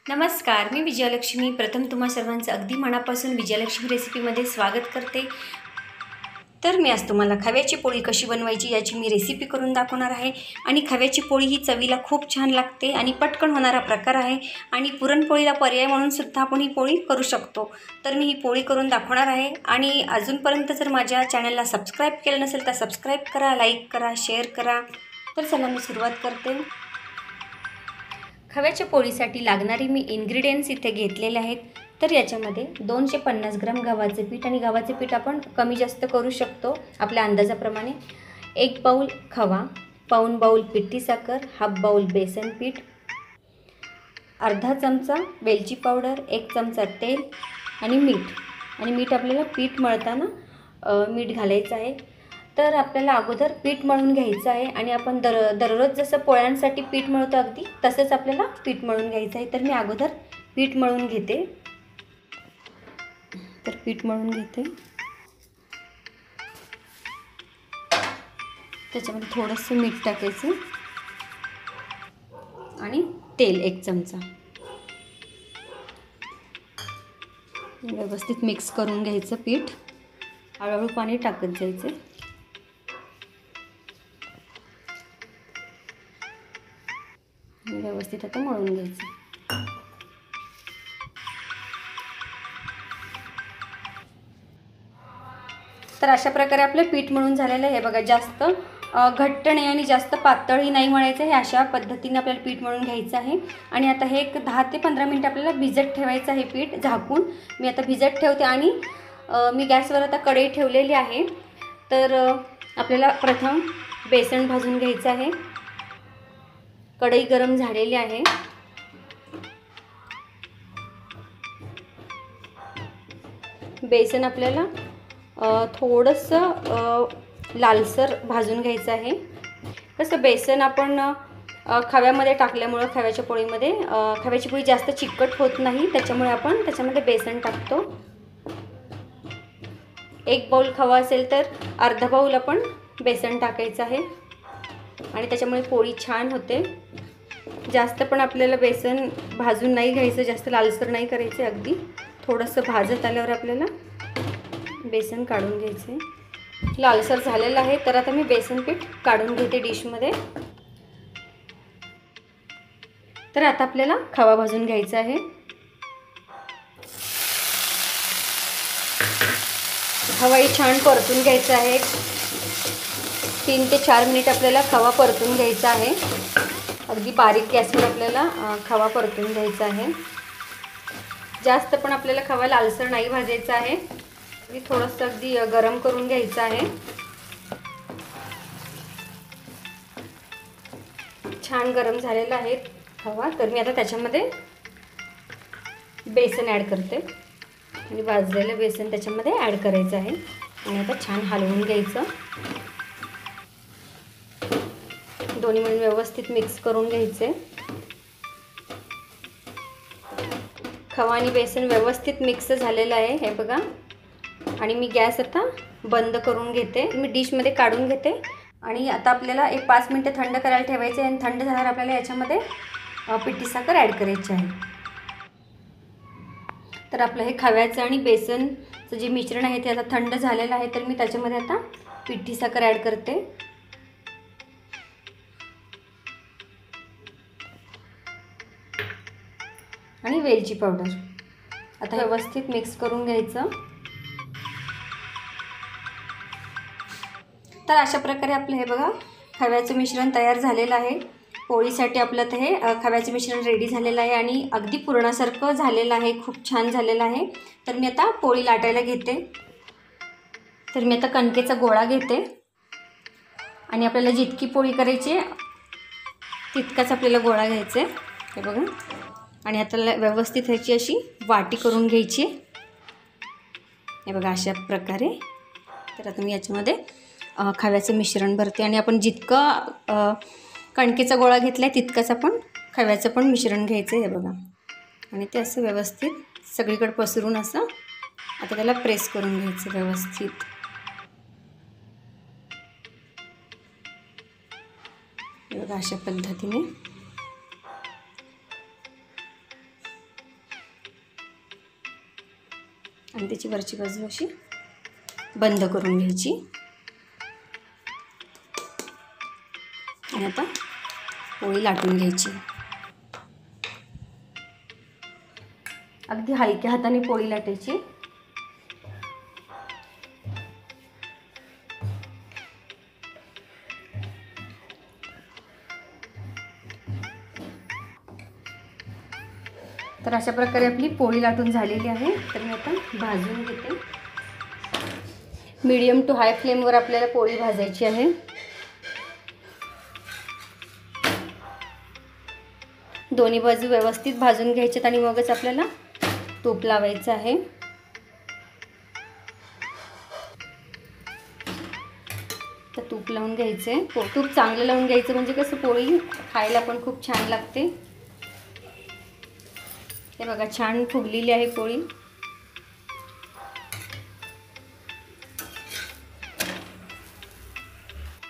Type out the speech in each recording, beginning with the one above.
नमस्कार, मी विजयलक्ष्मी. प्रथम तुम्हा सर्वांचं अगदी मनापासून विजयलक्ष्मी रेसिपीमध्ये स्वागत करते. तर मी आज तुम्हाला खव्याची पोळी कशी बनवायची याची मी रेसिपी करून दाखवणार आहे. आणि खव्याची पोळी ही चवीला खूप छान लागते आणि पटकन होणारा प्रकार आहे. आणि पुरणपोळीला पर्याय म्हणून सुद्धा आपण ही पोळी करू शकतो. तर मी ही पोळी करून दाखवणार आहे. आणि अजूनपर्यंत जर माझ्या चॅनलला सबस्क्राईब केलं नसेल तर सबस्क्राईब करा, लाईक करा, शेअर करा. तर चला मी सुरुवात करते. खव्याच्या पोळीसाठी लागणारे मी इन्ग्रेडियंट्स इथे घेतलेले आहेत. तर याच्यामध्ये 250 ग्राम गव्हाचे पीठ, आणि गव्हाचे पीठ आपण कमी जास्त करू शकतो आपल्या अंदाजाप्रमाणे. 1 बाउल खवा, पाऊण बाउल पिठी साखर, हाफ बाउल बेसन पीठ, अर्धा चमचा वेलची पावडर, 1 चमचा तेल आणि मीठ. आणि मीठ आपल्याला पीठ मळताना मीठ घालायचं आहे. तर आपल्याला अगोदर पीठ मळून घ्यायचं आहे. आणि आपण दररोज जसं पोळ्यांसाठी पीठ मळतो अगदी तसंच आपल्याला पीठ मळून घ्यायचं आहे. तर मी अगोदर पीठ मळून घेते. तर पीठ मळून घेते. त्याच्यामध्ये थोडंसं मीठ टाकायचं आणि तेल 1 चमचा. व्यवस्थित मिक्स करून घ्यायचं पीठ. हळूहळू पाणी टाकत जायचं. व्यवस्थित आता मळून घ्यायचं. तर अशा प्रकारे आपलं पीठ मळून झालेलं आहे. बघा, जास्त घट्ट नाही आणि जास्त पातळही नाही मळायचं आहे. अशा पद्धतीने आपल्याला पीठ मळून घ्यायचं आहे. आणि आता हे एक 10 ते 15 मिनिट आपल्याला भिजत ठेवायचं आहे पीठ झाकून. मी आता भिजत ठेवते. आणि मी गॅसवर आता कढई ठेवलेली आहे. तर आपल्याला प्रथम बेसन भाजून घ्यायचं आहे. कढई गरम झालेली आहे. बेसन आपल्याला थोडंसं लालसर भाजून घ्यायचं आहे. कसं बेसन आपण खव्यामध्ये टाकल्यामुळं खव्याच्या पोळीमध्ये खव्याची पोळी जास्त चिकट होत नाही, त्याच्यामुळे आपण त्याच्यामध्ये बेसन टाकतो. 1 बाउल खवा असेल तर अर्धा बाउल आपण बेसन टाकायचं आहे. आणि त्याच्यामुळे पोळी छान होते. जास्त पण आपल्याला बेसन भाजून नाही घ्यायचं, जास्त लालसर नाही करायचं. अगदी थोडंसं भाजत आल्यावर आपल्याला बेसन काढून घ्यायचं. लालसर झालेलं आहे. तर आता मी बेसन पीठ काढून घेते डिशमध्ये. तर आता आपल्याला खवा भाजून घ्यायचा आहे. खवाही छान परतून घ्यायचा आहे. 3 ते 4 मिनिट आपल्याला खवा परतून घ्यायचा आहे. अगदी बारीक गॅसवर आपल्याला खवा परतून घ्यायचा आहे. जास्त पण आपल्याला खवा लालसर नाही भाजायचा आहे. थोडंसं अगदी गरम करून घ्यायचं आहे. छान गरम झालेला आहे खवा. तर मी आता त्याच्यामध्ये बेसन ॲड करते. आणि भाजलेलं बेसन त्याच्यामध्ये ॲड करायचं आहे. आणि आता छान हलवून घ्यायचं. दोन्ही मिळून व्यवस्थित मिक्स करून घ्यायचे. खवा आणि बेसन व्यवस्थित मिक्स झालेलं आहे, हे बघा. आणि मी गॅस आता बंद करून घेते. मी डिशमध्ये काढून घेते. आणि आता आपल्याला एक 5 मिनिटं थंड करायला ठेवायचे. आणि थंड झाल्यावर आपल्याला याच्यामध्ये पिठी साखर ॲड करायची आहे. तर आपलं हे खव्याचं आणि बेसनचं जे मिश्रण आहे ते आता थंड झालेलं आहे. तर मी त्याच्यामध्ये आता पिठी साखर ॲड करते. आणि वेलची पावडर. आता व्यवस्थित मिक्स करून घ्यायचं. तर अशा प्रकारे आपलं हे बघा खव्याचं मिश्रण तयार झालेलं आहे. पोळीसाठी आपलं तर हे खव्याचं मिश्रण रेडी झालेलं आहे. आणि अगदी पुरणासारखं झालेलं आहे. खूप छान झालेलं आहे. तर मी आता पोळी लाटायला घेते. तर मी आता कणकेचा गोळा घेते. आणि आपल्याला जितकी पोळी करायची तितकाच आपल्याला गोळा घ्यायचा आहे, हे बघा. आणि आता व्यवस्थित ह्याची अशी वाटी करून घ्यायची, हे बघा, अशा प्रकारे. तर आता मी याच्यामध्ये खव्याचं मिश्रण भरते. आणि आपण जितकं कणकेचा गोळा घेतला आहे तितकंच आपण खव्याचं पण मिश्रण घ्यायचं आहे, हे बघा. आणि ते असं व्यवस्थित सगळीकडे पसरून असं आता त्याला प्रेस करून घ्यायचं व्यवस्थित. हे बघा, अशा पद्धतीने. आणि त्याची वरची बाजू अशी बंद करून घ्यायची. आणि आता पोळी लाटून घ्यायची. अगदी हलक्या हाताने पोळी लाटायची. तर अशा प्रकारे आपली पोळी लाटून झालेली आहे. तर मी आता भाजून घेते. मीडियम टू हाय फ्लेमवर आपल्याला पोळी भाजायची आहे. दोन्ही बाजू व्यवस्थित भाजून घ्यायच्यात आणि मगच आपल्याला तूप लावायचं आहे. तर तूप लावून घ्यायचं आहे. तूप चांगलं लावून घ्यायचं म्हणजे कसं पोळी खायला पण खूप छान लागते. हे बघा छान फुगलेली आहे पोळी.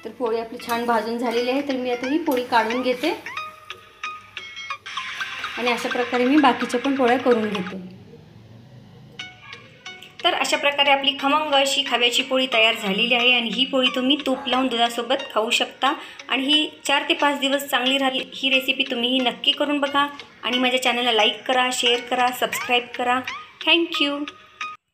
तर पोळी आपली छान भाजून झालेली आहे. तर मी आता ही पोळी काढून घेते आणि अशा प्रकारे मी बाकीच्या पण पोळ्या करून घेते. तर अशा प्रकारे आपली खमंग अशी खव्याची पोळी तयार झालेली आहे. आणि ही पोळी तुम्ही तूप लावून दुधासोबत खाऊ शकता. आणि ही 4 ते 5 दिवस चांगली राहिली. ही रेसिपी तुम्हीही नक्की करून बघा. आणि माझ्या चॅनलला लाईक करा, शेअर करा, सबस्क्राईब करा. थँक्यू.